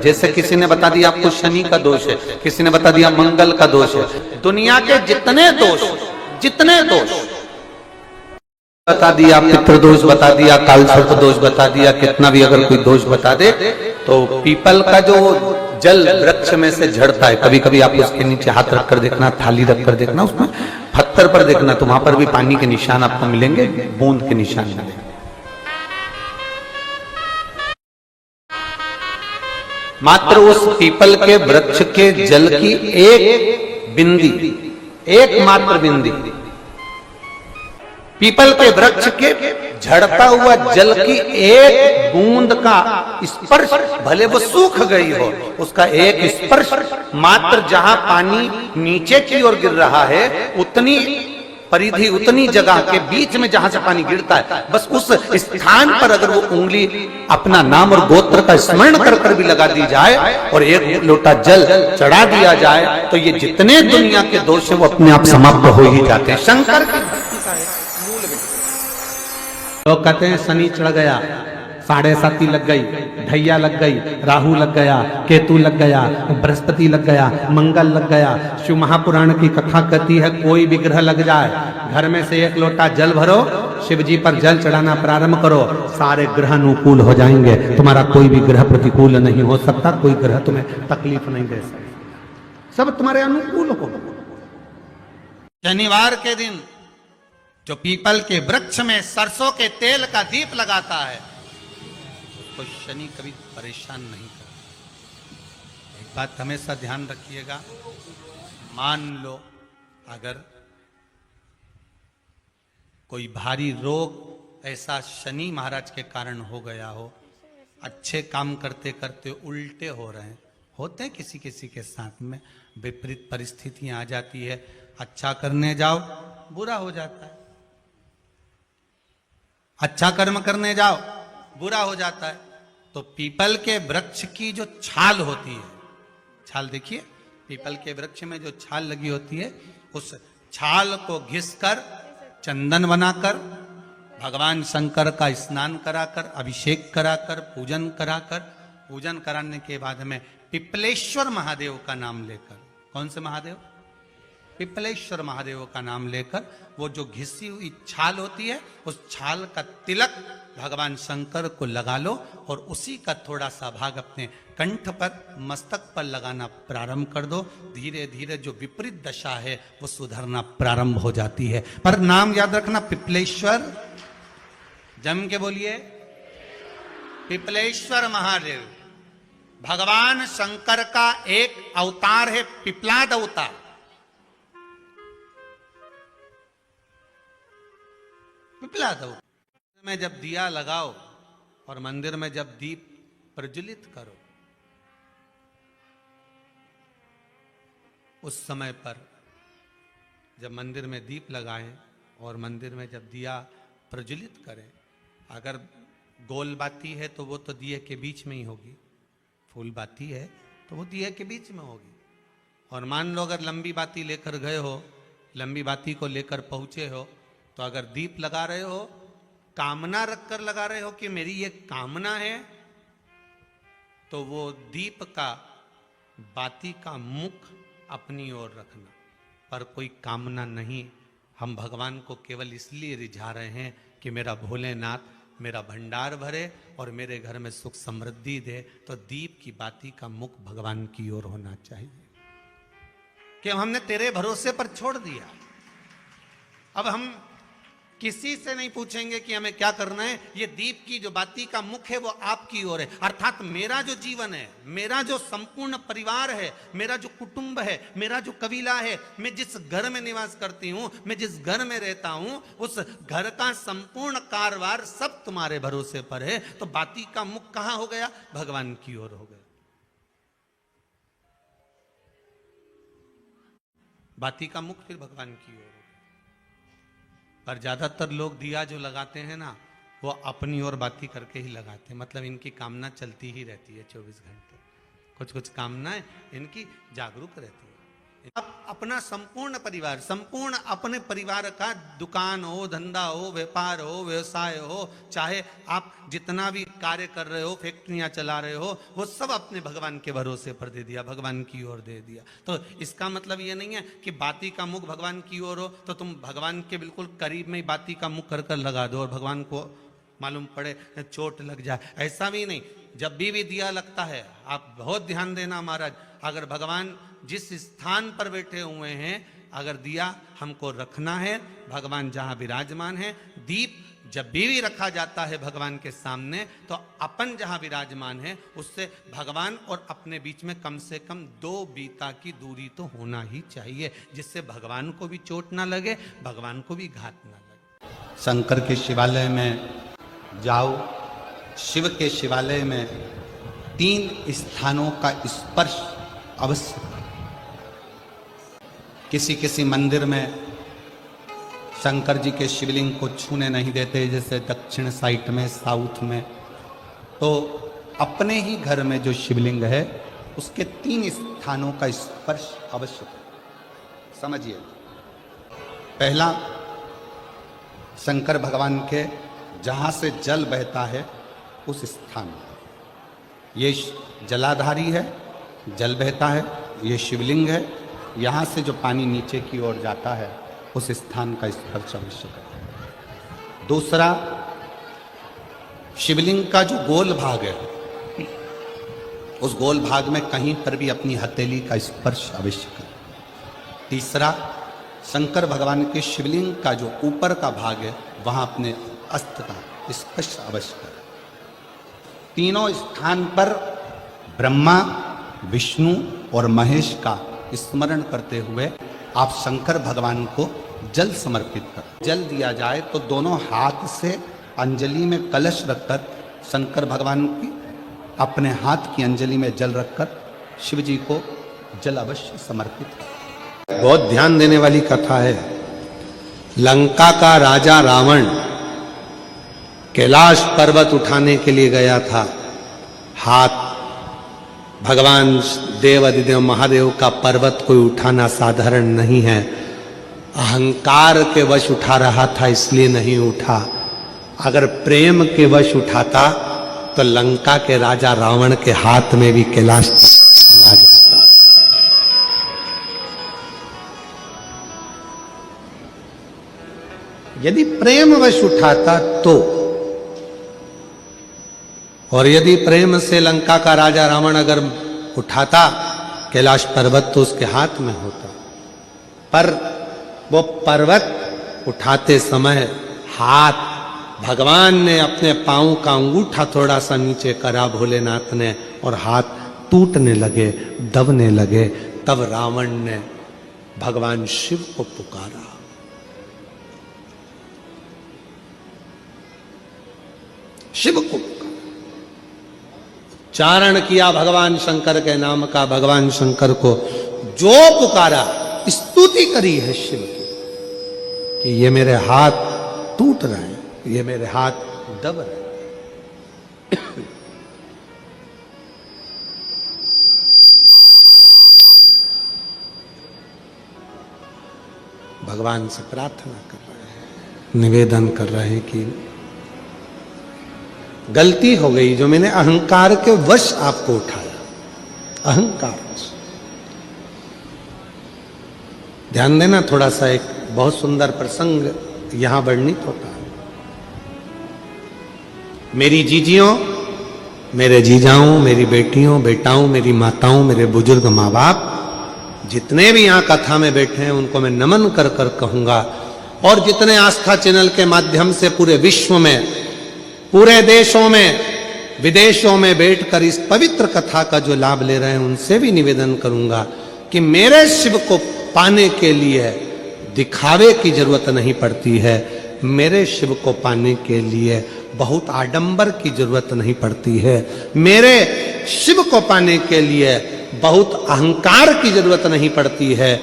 जैसे किसी ने बता दिया आपको शनि का दोष है, किसी ने बता दिया मंगल का दोष है। दुनिया के जितने दोष बता दिया, पितृदोष बता दिया, कालसर्प दोष बता दिया, कितना भी अगर कोई दोष बता दे तो पीपल का जो जल वृक्ष में से झड़ता है, कभी कभी आप उसके नीचे हाथ रखकर देखना, थाली रखकर देखना, उसमें पत्थर पर देखना, तो वहां पर भी पानी के निशान आपको मिलेंगे, बूंद के निशान मिलेंगे। मात्र उस पीपल के वृक्ष के जल की एक बिंदी, एकमात्र बिंदी, पीपल के वृक्ष के झड़ता हुआ जल की एक बूंद का स्पर्श, भले वो सूख गई हो, उसका एक स्पर्श मात्र जहां पानी नीचे की ओर गिर रहा है, उतनी परिधि, उतनी जगह के बीच में जहां से पानी गिरता है, बस उस स्थान पर अगर वो उंगली अपना नाम और गोत्र का स्मरण कर कर भी लगा दी जाए और एक लोटा जल चढ़ा दिया जाए, तो ये जितने दुनिया के दोष है वो अपने आप समाप्त हो ही जाते हैं। शंकर की भक्ति का मूल में लोग कहते हैं शनि चढ़ गया, 7.5 लग गई, ढैया लग गई, राहु लग गया, केतु लग गया, बृहस्पति लग गया, मंगल लग गया। शिव महापुराण की कथा कहती है कोई भी ग्रह लग जाए, घर में से एक लोटा जल भरो, शिव जी पर जल चढ़ाना प्रारंभ करो, सारे ग्रह अनुकूल हो जाएंगे। तुम्हारा कोई भी ग्रह प्रतिकूल नहीं हो सकता, कोई ग्रह तुम्हें तकलीफ नहीं दे सकता, सब तुम्हारे अनुकूल हो। शनिवार के दिन जो पीपल के वृक्ष में सरसों के तेल का दीप लगाता है, तो शनि कभी परेशान नहीं करता। एक बात हमेशा ध्यान रखिएगा, मान लो अगर कोई भारी रोग ऐसा शनि महाराज के कारण हो गया हो, अच्छे काम करते करते उल्टे हो रहे हैं, होते हैं किसी किसी के साथ में, विपरीत परिस्थितियां आ जाती है, अच्छा करने जाओ बुरा हो जाता है, अच्छा कर्म करने जाओ बुरा हो जाता है। तो पीपल के वृक्ष की जो छाल होती है, छाल देखिए, पीपल के वृक्ष में जो छाल लगी होती है, उस छाल को घिसकर चंदन बनाकर भगवान शंकर का स्नान कराकर, अभिषेक कराकर, पूजन कराकर, पूजन कराने के बाद में पिपलेश्वर महादेव का नाम लेकर, कौन से महादेव? पिपलेश्वर महादेव का नाम लेकर वो जो घिसी हुई छाल होती है, उस छाल का तिलक भगवान शंकर को लगा लो और उसी का थोड़ा सा भाग अपने कंठ पर, मस्तक पर लगाना प्रारंभ कर दो। धीरे धीरे जो विपरीत दशा है वो सुधरना प्रारंभ हो जाती है। पर नाम याद रखना, पिपलेश्वर, जम के बोलिए, पिपलेश्वर महादेव भगवान शंकर का एक अवतार है, पिपलाद अवतार। पिपलाद में जब दिया लगाओ और मंदिर में जब दीप प्रज्वलित करो, उस समय पर जब मंदिर में दीप लगाएं और मंदिर में जब दिया प्रज्वलित करें, अगर गोल बाती है तो वो तो दिए के बीच में ही होगी, फूल बाती है तो वो दिए के बीच में होगी। और मान लो अगर लंबी बाती लेकर गए हो, लंबी बाती को लेकर पहुंचे हो, तो अगर दीप लगा रहे हो, कामना रखकर लगा रहे हो कि मेरी ये कामना है, तो वो दीप का, बाती का मुख अपनी ओर रखना, पर कोई कामना नहीं। हम भगवान को केवल इसलिए रिझा रहे हैं कि मेरा भोलेनाथ मेरा भंडार भरे और मेरे घर में सुख समृद्धि दे, तो दीप की बाती का मुख भगवान की ओर होना चाहिए कि हमने तेरे भरोसे पर छोड़ दिया। अब हम किसी से नहीं पूछेंगे कि हमें क्या करना है, ये दीप की जो बाती का मुख है वो आपकी ओर है। अर्थात मेरा जो जीवन है, मेरा जो संपूर्ण परिवार है, मेरा जो कुटुंब है, मेरा जो कबीला है, मैं जिस घर में निवास करती हूं, मैं जिस घर में रहता हूं, उस घर का संपूर्ण कारभार सब तुम्हारे भरोसे पर है। तो बाती का मुख कहां हो गया? भगवान की ओर हो गया। बाती का मुख फिर भगवान की ओर। पर ज्यादातर लोग दिया जो लगाते हैं ना, वो अपनी ओर बाती करके ही लगाते हैं, मतलब इनकी कामना चलती ही रहती है 24 घंटे, कुछ कुछ कामनाएं इनकी जागरूक रहती है। आप अपना संपूर्ण परिवार, संपूर्ण अपने परिवार का, दुकान हो, धंधा हो, व्यापार हो, व्यवसाय हो, चाहे आप जितना भी कार्य कर रहे हो, फैक्ट्रियां चला रहे हो, वो सब अपने भगवान के भरोसे पर दे दिया, भगवान की ओर दे दिया। तो इसका मतलब ये नहीं है कि बाती का मुख भगवान की ओर हो तो तुम भगवान के बिल्कुल करीब में ही बाती का मुख कर लगा दो और भगवान को मालूम पड़े चोट लग जाए, ऐसा भी नहीं। जब भी दिया लगता है, आप बहुत ध्यान देना महाराज, अगर भगवान जिस स्थान पर बैठे हुए हैं, अगर दिया हमको रखना है, भगवान जहां विराजमान है, दीप जब भी रखा जाता है भगवान के सामने, तो अपन जहां विराजमान है उससे भगवान और अपने बीच में कम से कम 2 बीता की दूरी तो होना ही चाहिए, जिससे भगवान को भी चोट ना लगे, भगवान को भी घात ना लगे। शंकर के शिवालय में जाओ, शिव के शिवालय में 3 स्थानों का स्पर्श अवश्य। किसी किसी मंदिर में शंकर जी के शिवलिंग को छूने नहीं देते, जैसे दक्षिण साइड में, साउथ में। तो अपने ही घर में जो शिवलिंग है उसके 3 स्थानों का स्पर्श अवश्य समझिए। पहला, शंकर भगवान के जहां से जल बहता है उस स्थान, ये जलाधारी है, जल बहता है, ये शिवलिंग है, यहाँ से जो पानी नीचे की ओर जाता है उस स्थान का स्पर्श अवश्य करें। दूसरा, शिवलिंग का जो गोल भाग है उस गोल भाग में कहीं पर भी अपनी हथेली का स्पर्श अवश्य करें। तीसरा, शंकर भगवान के शिवलिंग का जो ऊपर का भाग है वहां अपने अस्त्र का स्पर्श अवश्य करें। तीनों स्थान पर ब्रह्मा, विष्णु और महेश का स्मरण करते हुए आप शंकर भगवान को जल समर्पित करें। जल दिया जाए तो दोनों हाथ से अंजलि में कलश रखकर शंकर भगवान की अपने हाथ की अंजलि में जल रखकर शिव जी को जल अवश्य समर्पित करें। बहुत ध्यान देने वाली कथा है। लंका का राजा रावण कैलाश पर्वत उठाने के लिए गया था। हाथ भगवान देव अधिदेव महादेव का पर्वत कोई उठाना साधारण नहीं है। अहंकार के वश उठा रहा था इसलिए नहीं उठा। अगर प्रेम के वश उठाता तो लंका के राजा रावण के हाथ में भी कैलाश चला जाता। यदि प्रेम वश उठाता तो, और यदि प्रेम से लंका का राजा रावण अगर उठाता कैलाश पर्वत तो उसके हाथ में होता। पर वो पर्वत उठाते समय हाथ भगवान ने अपने पांव का अंगूठा थोड़ा सा नीचे करा भोलेनाथ ने, और हाथ टूटने लगे, दबने लगे। तब रावण ने भगवान शिव को पुकारा। शिव को चारण किया भगवान शंकर के नाम का। भगवान शंकर को जो पुकारा, स्तुति करी है शिव की कि ये मेरे हाथ टूट रहे हैं, ये मेरे हाथ दब रहे हैं। भगवान से प्रार्थना कर रहे हैं, निवेदन कर रहे हैं कि गलती हो गई जो मैंने अहंकार के वश आपको उठाया, अहंकार वश। ध्यान देना थोड़ा सा, एक बहुत सुंदर प्रसंग यहां वर्णित होता है। मेरी जीजियों, मेरे जीजाओं, मेरी बेटियों, बेटाओं, मेरी माताओं, मेरे बुजुर्ग माँ बाप, जितने भी यहां कथा में बैठे हैं उनको मैं नमन कर कर कहूंगा। और जितने आस्था चैनल के माध्यम से पूरे विश्व में, पूरे देशों में, विदेशों में बैठकर इस पवित्र कथा का जो लाभ ले रहे हैं उनसे भी निवेदन करूंगा कि मेरे शिव को पाने के लिए दिखावे की जरूरत नहीं पड़ती है। मेरे शिव को पाने के लिए बहुत आडंबर की जरूरत नहीं पड़ती है। मेरे शिव को पाने के लिए बहुत अहंकार की जरूरत नहीं पड़ती है।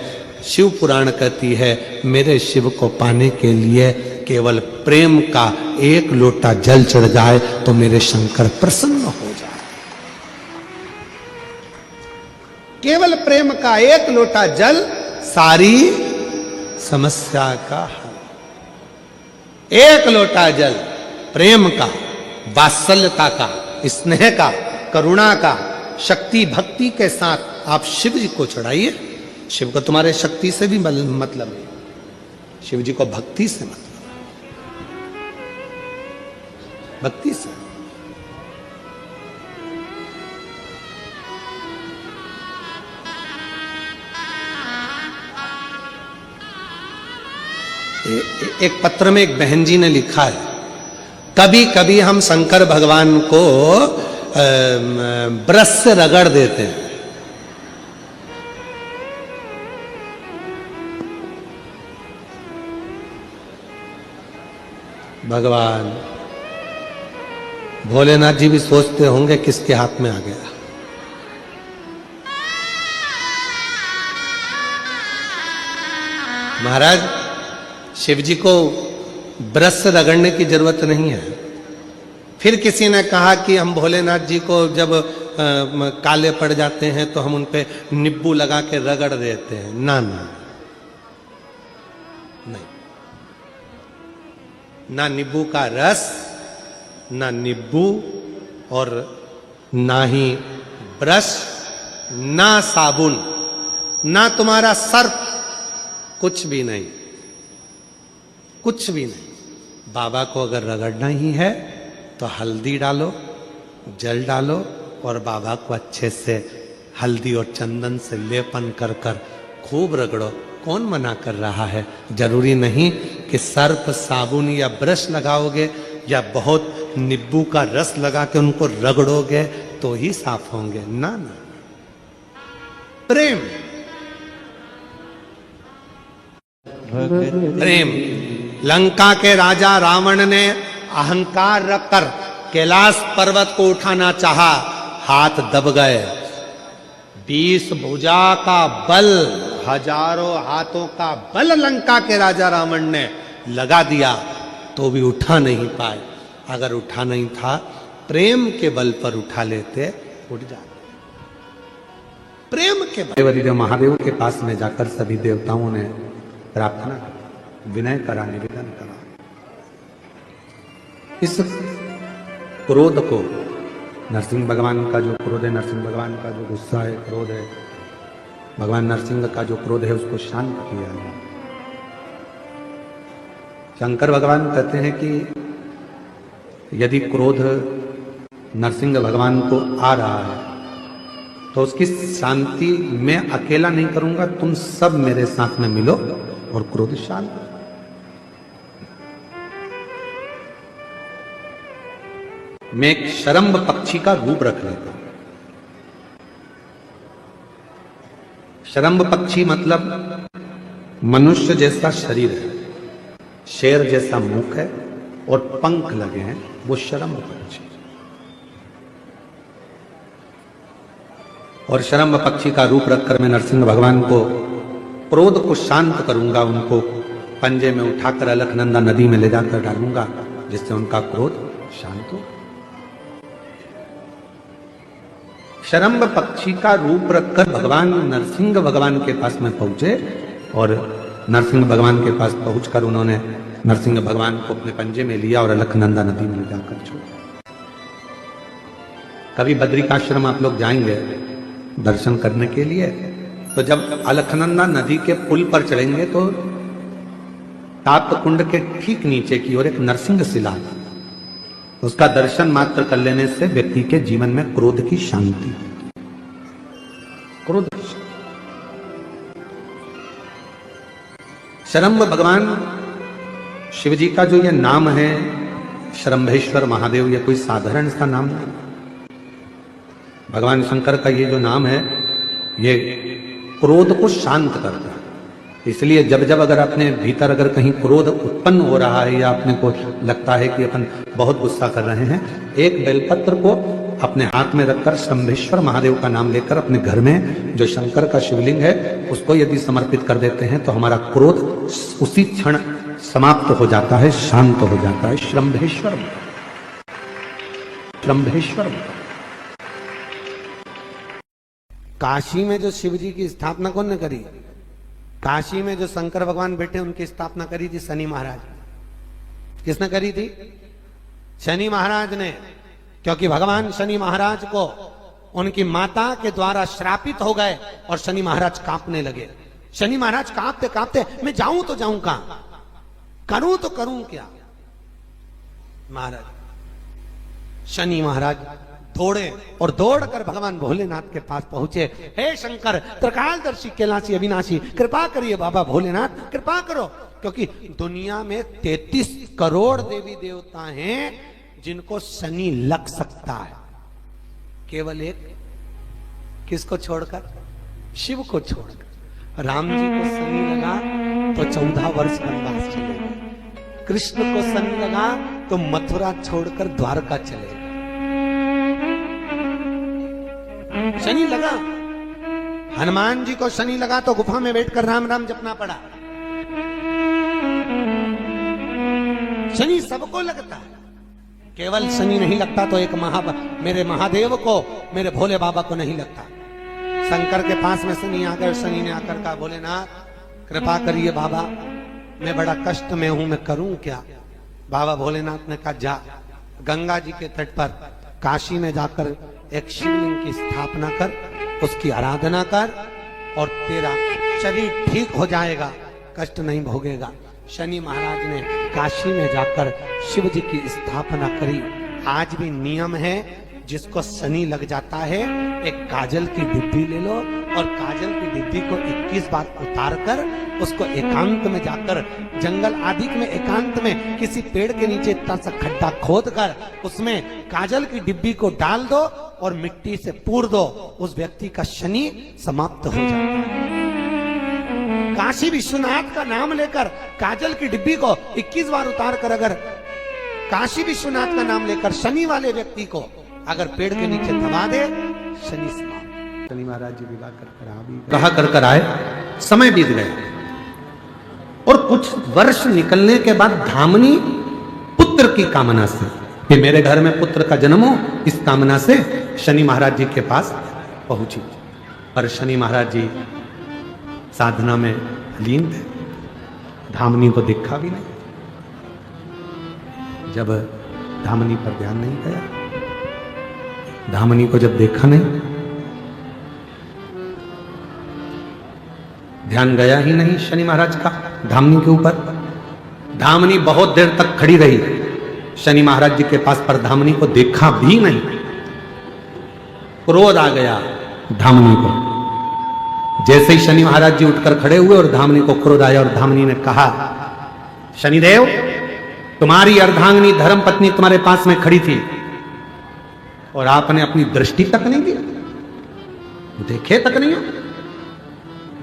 शिव पुराण कहती है मेरे शिव को पाने के लिए केवल प्रेम का एक लोटा जल चढ़ जाए तो मेरे शंकर प्रसन्न हो जाए। केवल प्रेम का एक लोटा जल सारी समस्या का हल। एक लोटा जल प्रेम का, वात्सल्यता का, स्नेह का, करुणा का, शक्ति भक्ति के साथ आप शिव जी को चढ़ाइए। शिव को तुम्हारे शक्ति से भी मतलब है, शिव जी को भक्ति से मतलब, भक्ति से। एक पत्र में एक बहन जी ने लिखा है, कभी कभी हम शंकर भगवान को ब्रश से रगड़ देते हैं। भगवान भोलेनाथ जी भी सोचते होंगे किसके हाथ में आ गया। महाराज शिव जी को ब्रश से रगड़ने की जरूरत नहीं है। फिर किसी ने कहा कि हम भोलेनाथ जी को जब काले पड़ जाते हैं तो हम उन पे नींबू लगा के रगड़ देते हैं। ना ना नहीं, ना नींबू का रस, ना नींबू, और ना ही ब्रश, ना साबुन, ना तुम्हारा सर्फ, कुछ भी नहीं, कुछ भी नहीं। बाबा को अगर रगड़ना ही है तो हल्दी डालो, जल डालो और बाबा को अच्छे से हल्दी और चंदन से लेपन कर कर खूब रगड़ो। कौन मना कर रहा है? जरूरी नहीं कि सर्फ, साबुन या ब्रश लगाओगे या बहुत नींबू का रस लगा के उनको रगड़ोगे तो ही साफ होंगे। ना ना, प्रेम, प्रेम। लंका के राजा रावण ने अहंकार रखकर कैलाश पर्वत को उठाना चाहा, हाथ दब गए। 20 भुजा का बल, हजारों हाथों का बल लंका के राजा रावण ने लगा दिया तो भी उठा नहीं पाए। अगर उठा नहीं था, प्रेम के बल पर उठा लेते, उठ जाते। प्रेम के बल। महादेव के पास में जाकर सभी देवताओं ने प्रार्थना, विनय करा, निवेदन करा। इस क्रोध को, नरसिंह भगवान का जो क्रोध है, नरसिंह भगवान का जो गुस्सा है, क्रोध है, भगवान नरसिंह का जो क्रोध है उसको शांत किया है। शंकर भगवान कहते हैं कि यदि क्रोध नरसिंह भगवान को आ रहा है तो उसकी शांति मैं अकेला नहीं करूंगा, तुम सब मेरे साथ में मिलो और क्रोध शांत। मैं एक शरम्भ पक्षी का रूप रख लेता हूं। शरम्भ पक्षी मतलब मनुष्य जैसा शरीर है, शेर जैसा मुख है और पंख लगे हैं, वो शरम्भ पक्षी। और शरम्भ पक्षी का रूप रखकर मैं नरसिंह भगवान को क्रोध को शांत करूंगा, उनको पंजे में उठाकर अलकनंदा नदी में ले जाकर डालूंगा, जिससे उनका क्रोध शांत हो। शरम्भ पक्षी का रूप रखकर भगवान नरसिंह भगवान के पास में पहुंचे और नरसिंह भगवान के पास पहुंचकर उन्होंने नरसिंह भगवान को अपने पंजे में लिया और अलकनंदा नदी में ले जाकर छोड़ा। कभी बद्रिकाश्रम आप लोग जाएंगे दर्शन करने के लिए, तो जब अलकनंदा नदी के पुल पर चढ़ेंगे तो ताप्त कुंड के ठीक नीचे की ओर एक नरसिंह शिला, उसका दर्शन मात्र कर लेने से व्यक्ति के जीवन में क्रोध की शांति, क्रोध की शांति। शरम्भ भगवान शिव जी का जो ये नाम है शरम्भेश्वर महादेव, ये कोई साधारण सा नाम नहीं। भगवान शंकर का ये जो नाम है ये क्रोध को शांत करता है। इसलिए जब जब अगर अपने भीतर अगर कहीं क्रोध उत्पन्न हो रहा है या अपने को लगता है कि अपन बहुत गुस्सा कर रहे हैं, एक बेलपत्र को अपने हाथ में रखकर शंभेश्वर महादेव का नाम लेकर अपने घर में जो शंकर का शिवलिंग है उसको यदि समर्पित कर देते हैं तो हमारा क्रोध उसी क्षण समाप्त हो जाता है, शांत हो जाता है। शंभेश्वर, शंभेश्वर। काशी में जो शिव जी की स्थापना कौन ने करी? काशी में जो शंकर भगवान बैठे उनकी स्थापना करी थी शनि महाराज। किसने करी थी? शनि महाराज ने। क्योंकि भगवान शनि महाराज को उनकी माता के द्वारा श्रापित हो गए और शनि महाराज कांपने लगे। शनि महाराज कांपते कांपते, मैं जाऊं तो जाऊं कहां, करूं तो करूं क्या? महाराज शनि महाराज दौड़े और दौड़कर भगवान भोलेनाथ के पास पहुंचे। हे शंकर, त्रिकालदर्शी, कैलाशी, अविनाशी, कृपा करिए बाबा भोलेनाथ, कृपा करो। क्योंकि दुनिया में 33 करोड़ देवी देवता हैं जिनको शनि लग सकता है, केवल एक, किसको छोड़कर? शिव को छोड़कर। राम जी को शनि लगा तो 14 वर्ष वनवास चले गए। कृष्ण को शनि लगा तो मथुरा छोड़कर द्वारका चले गए। शनि लगा। हनुमान जी को शनि लगा तो गुफा में बैठकर राम राम जपना पड़ा। शनि सबको लगता है, केवल शनि नहीं लगता तो एक मेरे महादेव को, मेरे भोले बाबा को नहीं लगता। शंकर के पास में शनि आ गए। शनि ने आकर कहा, भोलेनाथ कृपा करिए बाबा, मैं बड़ा कष्ट में हूं, मैं करूं क्या? बाबा भोलेनाथ ने कहा, जा गंगा जी के तट पर काशी में जाकर एक शिवलिंग की स्थापना कर, उसकी आराधना कर और तेरा शरीर ठीक हो जाएगा, कष्ट नहीं भोगेगा। शनि महाराज ने काशी में जाकर शिव जी की स्थापना करी। आज भी नियम है, जिसको शनि लग जाता है एक काजल की डिब्बी ले लो और काजल की डिब्बी को 21 बार उतार कर उसको एकांत में जाकर, जंगल आदि में एकांत में किसी पेड़ के नीचे इतना सा खड्डा खोद कर उसमें काजल की डिब्बी को डाल दो और मिट्टी से पूर दो, उस व्यक्ति का शनि समाप्त हो जाता है। काशी विश्वनाथ का नाम लेकर काजल की डिब्बी को 21 बार उतार कर अगर काशी विश्वनाथ का नाम लेकर शनि वाले व्यक्ति को अगर पेड़ के नीचे दबा दे, शनि समाप्त। शनि महाराज जी विवाह कर कर आए, समय बीत गए और कुछ वर्ष निकलने के बाद धामनी पुत्र की कामना से कि मेरे घर में पुत्र का जन्म हो, इस कामना से शनि महाराज जी के पास पहुंची। पर शनि महाराज जी साधना में लीन थे, धामनी को देखा भी नहीं। जब धामनी पर ध्यान नहीं गया, धामनी को जब देखा नहीं, ध्यान गया ही नहीं शनि महाराज का धामनी के ऊपर। धामनी बहुत देर तक खड़ी रही शनि महाराज जी के पास, पर धामनी को देखा भी नहीं। क्रोध आ गया धामनी को। जैसे ही शनि महाराज जी उठकर खड़े हुए और धामनी को क्रोध आया और धामनी ने कहा, शनिदेव, तुम्हारी अर्धांगिनी धर्म पत्नी तुम्हारे पास में खड़ी थी और आपने अपनी दृष्टि तक नहीं दी, देखे तक नहीं हो।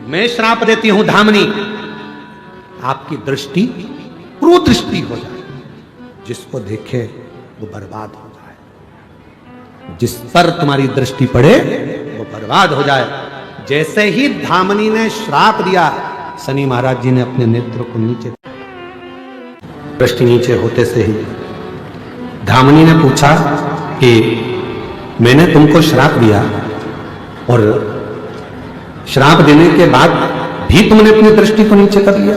मैं श्राप देती हूं धामनी, आपकी दृष्टि कुदृष्टि हो जाए, जिसको देखे वो बर्बाद हो जाए। जिस पर तुम्हारी दृष्टि पड़े वो बर्बाद हो जाए। जैसे ही धामनी ने श्राप दिया, शनि महाराज जी ने अपने नेत्र को नीचे, दृष्टि नीचे होते से ही धामनी ने पूछा कि मैंने तुमको श्राप दिया और श्राप देने के बाद भी तुमने अपनी दृष्टि को नीचे कर लिया।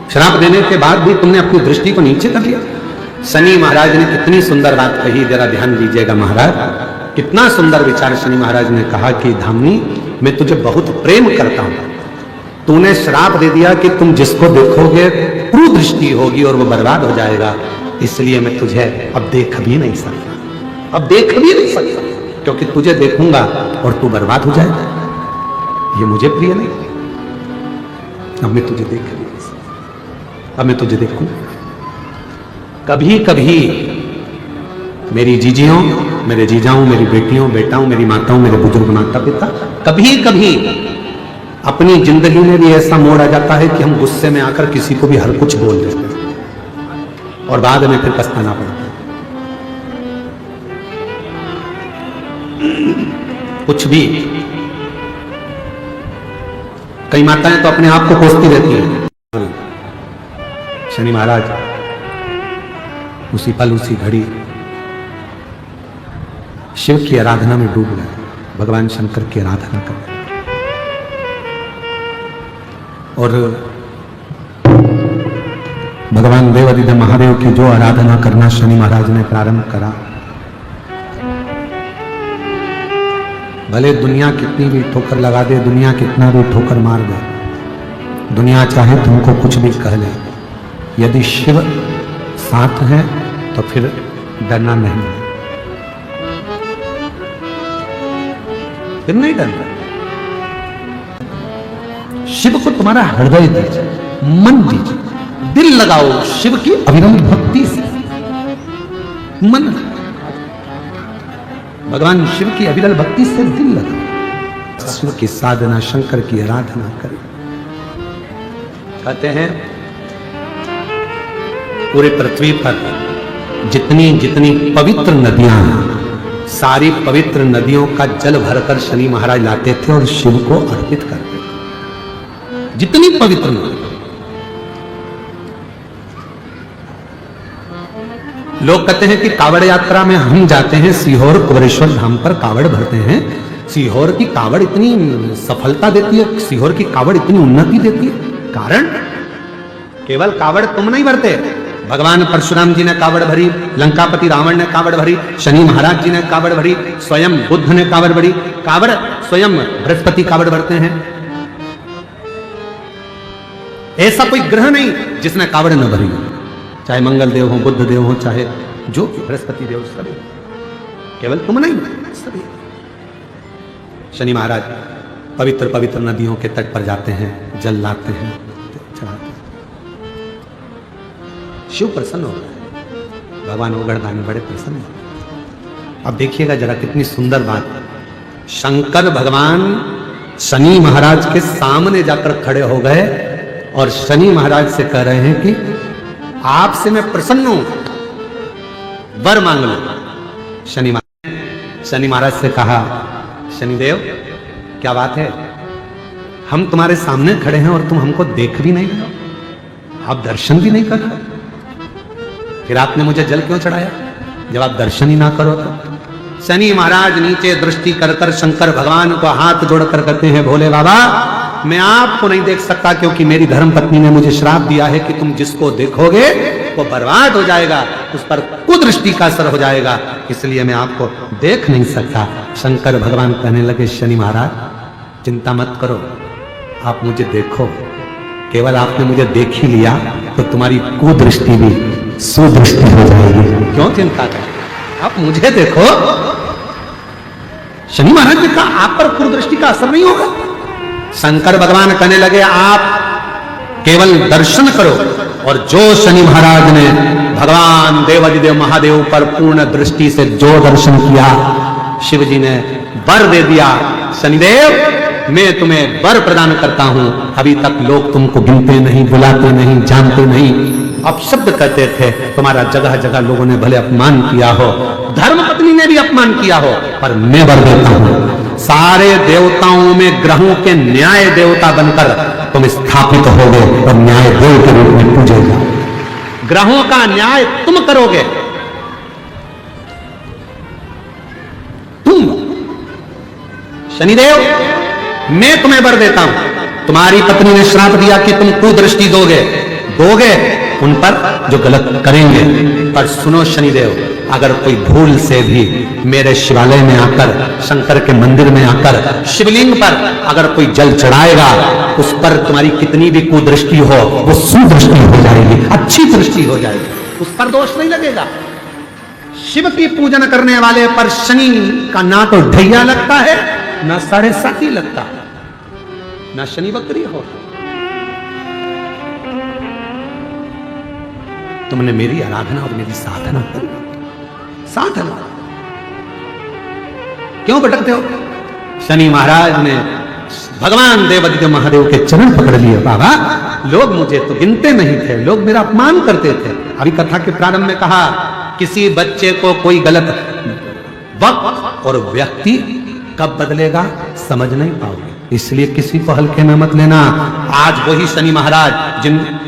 श्राप देने के बाद भी तुमने अपनी दृष्टि को नीचे कर लिया। शनि महाराज ने कितनी सुंदर बात कही, जरा ध्यान दीजिएगा महाराज। कितना सुंदर विचार शनि महाराज ने कहा कि धामनी, मैं तुझे बहुत प्रेम करता हूं। तूने श्राप दे दिया कि तुम जिसको देखोगे कुदृष्टि होगी और वो बर्बाद हो जाएगा, इसलिए मैं तुझे अब देख भी नहीं सकता, अब देख भी नहीं सकता, क्योंकि तुझे देखूंगा और तू बर्बाद हो जाएगा। ये मुझे प्रिय नहीं। अब मैं तुझे देख भी नहीं सकता, अब मैं तुझे देखूंगा। कभी कभी मेरी जीजियों, मेरे जीजाओं, मेरी बेटियों, बेटाओं, मेरी माताओं, मेरे बुजुर्ग माता पिता, कभी कभी अपनी जिंदगी में भी ऐसा मोड़ आ जाता है कि हम गुस्से में आकर किसी को भी हर कुछ बोल देते हैं और बाद में फिर पछताना पड़ता है। कुछ भी, कई माताएं तो अपने आप को कोसती रहती हैं। शनि महाराज उसी पल उसी घड़ी शिव की आराधना में डूब गए, भगवान शंकर की आराधना कर रहे। और भगवान देवादिदेव महादेव की जो आराधना करना शनि महाराज ने प्रारंभ करा, भले दुनिया कितनी भी ठोकर लगा दे, दुनिया कितना भी ठोकर मार दे, दुनिया चाहे तुमको कुछ भी कह ले, यदि शिव साथ है तो फिर डरना नहीं है, फिर नहीं डरना। शिव को तुम्हारा हृदय दीजिए, मन दीजिए, दिल लगाओ शिव की अविरल भक्ति से, मन भगवान शिव की अविरल भक्ति से दिल लगाओ, शिव की साधना, शंकर की आराधना करें। कहते हैं पूरे पृथ्वी पर जितनी जितनी पवित्र नदियां हैं, सारी पवित्र नदियों का जल भरकर शनि महाराज लाते थे और शिव को अर्पित करते थे। जितनी पवित्र नदी, लोग कहते हैं कि कावड़ यात्रा में हम जाते हैं सीहोर कुबेरेश्वर धाम पर कावड़ भरते हैं, सीहोर की कावड़ इतनी सफलता देती है, सीहोर की कावड़ इतनी उन्नति देती है। कारण केवल कावड़ तुम नहीं भरते, भगवान परशुराम जी ने कावड़ भरी, लंकापति रावण ने कावड़ भरी, शनि महाराज जी ने कावड़ भरी, स्वयं बुद्ध ने कावड़ भरी, कावड़ स्वयं बृहस्पति कावड़ भरते हैं। ऐसा कोई ग्रह नहीं जिसने कावड़ न भरी, चाहे मंगल देव हो, बुद्ध देव हो, चाहे जो बृहस्पति देव, सभी। केवल तुम नहीं, सभी। शनि महाराज पवित्र पवित्र नदियों के तट पर जाते हैं, जल लाते हैं, चढ़ाते हैं। शिव प्रसन्न हो गए, भगवान ओगड़दानी बड़े प्रसन्न हो। अब देखिएगा जरा कितनी सुंदर बात, शंकर भगवान शनि महाराज के सामने जाकर खड़े हो गए और शनि महाराज से कह रहे हैं कि आपसे मैं प्रसन्न हूं, वर मांग लो। शनि महाराज से कहा, शनिदेव क्या बात है, हम तुम्हारे सामने खड़े हैं और तुम हमको देख भी नहीं रहे, आप दर्शन भी नहीं कर रहे, फिर आपने मुझे जल क्यों चढ़ाया जब आप दर्शन ही ना करो तो? शनि महाराज नीचे दृष्टि कर कर शंकर भगवान को हाथ जोड़कर कहते हैं, भोले बाबा मैं आपको नहीं देख सकता क्योंकि मेरी धर्मपत्नी ने मुझे श्राप दिया है कि तुम जिसको देखोगे वो बर्बाद हो जाएगा, उस पर कुदृष्टि का असर हो जाएगा, इसलिए मैं आपको देख नहीं सकता। शंकर भगवान कहने लगे, शनि महाराज चिंता मत करो, आप मुझे देखो, केवल आपने मुझे देख ही लिया तो तुम्हारी कुदृष्टि भी सुदृष्टि हो जाएगी, क्यों चिंता कर, आप मुझे देखो। शनि महाराज ने कहा आप पर कुदृष्टि का असर नहीं होगा। शंकर भगवान कहने लगे, आप केवल दर्शन करो, और जो शनि महाराज ने भगवान देवादिदेव महादेव पर पूर्ण दृष्टि से जो दर्शन किया, शिव जी ने वर दे दिया। शनिदेव मैं तुम्हें वर प्रदान करता हूं, अभी तक लोग तुमको गिनते नहीं, बुलाते नहीं, जानते नहीं, अपशब्द कहते थे, तुम्हारा जगह जगह लोगों ने भले अपमान किया हो, धर्मपत्नी ने भी अपमान किया हो, पर मैं वर देता हूं, सारे देवताओं में ग्रहों के न्याय देवता बनकर तुम स्थापित होगे और न्याय देव के रूप में पूजे जाओ, ग्रहों का न्याय तुम करोगे, तुम। शनिदेव मैं तुम्हें वर देता हूं, तुम्हारी पत्नी ने श्राप दिया कि तुम कुदृष्टि दोगे उन पर जो गलत करेंगे, पर सुनो शनिदेव, अगर कोई भूल से भी मेरे शिवालय में आकर, शंकर के मंदिर में आकर, शिवलिंग पर अगर कोई जल चढ़ाएगा, उस पर तुम्हारी कितनी भी कुदृष्टि हो वो सुदृष्टि हो जाएगी, अच्छी दृष्टि हो जाएगी, उस पर दोष नहीं लगेगा। शिव की पूजन करने वाले पर शनि का ना तो ढैया लगता है, ना 7.5 लगता है, ना शनि बकरी हो। तुमने मेरी आराधना और मेरी साधना करी, साधना क्यों भटकते हो? शनि महाराज ने भगवान देवादिदेव महादेव के चरण पकड़ लिए। बाबा लोग मुझे तो गिनते नहीं थे, लोग मेरा अपमान करते थे। अभी कथा के प्रारंभ में कहा, किसी बच्चे को कोई गलत वक्त और व्यक्ति कब बदलेगा समझ नहीं पाओगे, इसलिए किसी को हल्के में मत लेना। आज वही शनि महाराज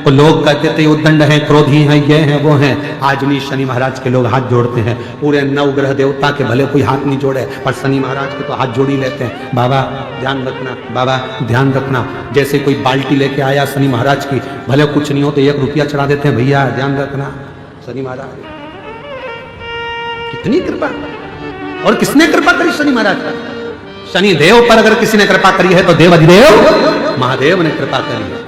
तो लोग कहते थे उद्दंड हैं, क्रोधी हैं, ये हैं, वो हैं। आज भी शनि महाराज के लोग हाथ जोड़ते हैं। पूरे 9 ग्रह देवता के भले कोई हाथ नहीं जोड़े, पर शनि महाराज के तो हाथ जोड़ ही लेते हैं। बाबा ध्यान रखना, बाबा ध्यान रखना। जैसे कोई बाल्टी लेके आया शनि महाराज की, भले कुछ नहीं हो तो 1 रुपया चढ़ा देते हैं, भैया ध्यान रखना। शनि महाराज कितनी कृपा, और किसने कृपा करी शनि महाराज पर? शनि देव पर अगर किसी ने कृपा करी है तो देव अधिदेव महादेव ने कृपा करी है।